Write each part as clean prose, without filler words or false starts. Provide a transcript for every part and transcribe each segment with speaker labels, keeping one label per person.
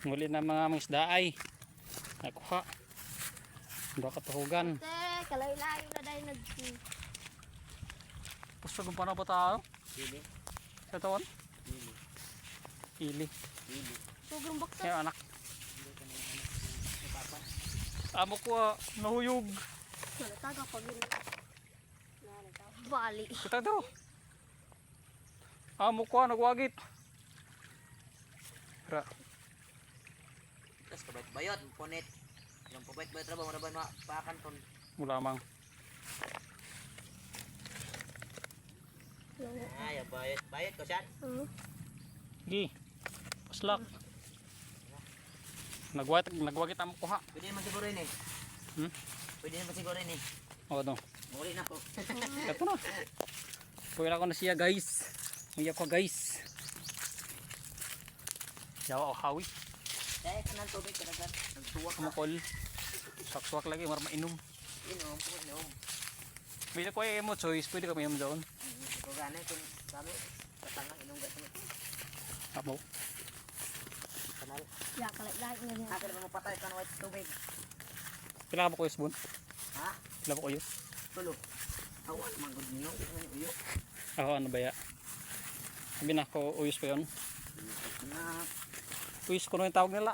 Speaker 1: Nguli na mga isda ay nakuha. Dua katuhugan.
Speaker 2: Kalay-layo na dahil
Speaker 1: Puso kung paano ba tao?
Speaker 3: Pili.
Speaker 1: Sa taon?
Speaker 3: Pili.
Speaker 1: Pili.
Speaker 3: Pili.
Speaker 2: Sugrong bakta.
Speaker 1: Kaya anak. Amo ko nahuyog.
Speaker 2: Nalataga pa gini. Bali.
Speaker 1: Kita daw. Amo ko nagwagit. Ra.
Speaker 3: Tapos kabayot-bayot, punit. Yung pabayot-bayot na ba, muna ba pakanton?
Speaker 1: Mula mang.
Speaker 3: Ay, bayot ko siya.
Speaker 1: Gi. Paslak. Nagwagit amo ko ha.
Speaker 3: Pwede naman siguro yun eh. Pwede naman siguro yun eh.
Speaker 1: O no.
Speaker 3: Muli na ako.
Speaker 1: Ito na. Pwede ko na siya guys. Uyak ko guys. Yawa o hawi.
Speaker 3: Dahil ka ng tubig talaga. Nagtuwak na.
Speaker 1: Kumukol. Swak-swak lagi. Marma inom.
Speaker 3: Inom, inom.
Speaker 1: Bila ko ay mo choice. Pwede ka inom doon.
Speaker 3: Kung gano'n kung kami, katanga inom ka sa
Speaker 1: Amo.
Speaker 3: kanal.
Speaker 2: Ya, kalay-layo na niya.
Speaker 3: Akin naman mapatay ka ng white tubig.
Speaker 1: Pila ka ba ko yus bun?
Speaker 3: Ha?
Speaker 1: Pila ba ko yus?
Speaker 3: Tulo. Awan, manggod nyo. Ano uyo?
Speaker 1: Ako ano ba ya? Sabi na ko uyos pa yun.
Speaker 3: Na,
Speaker 1: Uyos ko na yung tawag nila.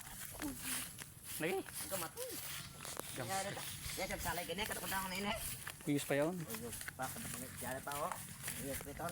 Speaker 1: Lagi.
Speaker 3: ang kamatoy. Yan siya salay ganyan, katapunta ko na yun eh.
Speaker 1: Uyos pa yun.
Speaker 3: Uyo, bakit naman? Diyan pa ako. Yes, Peter.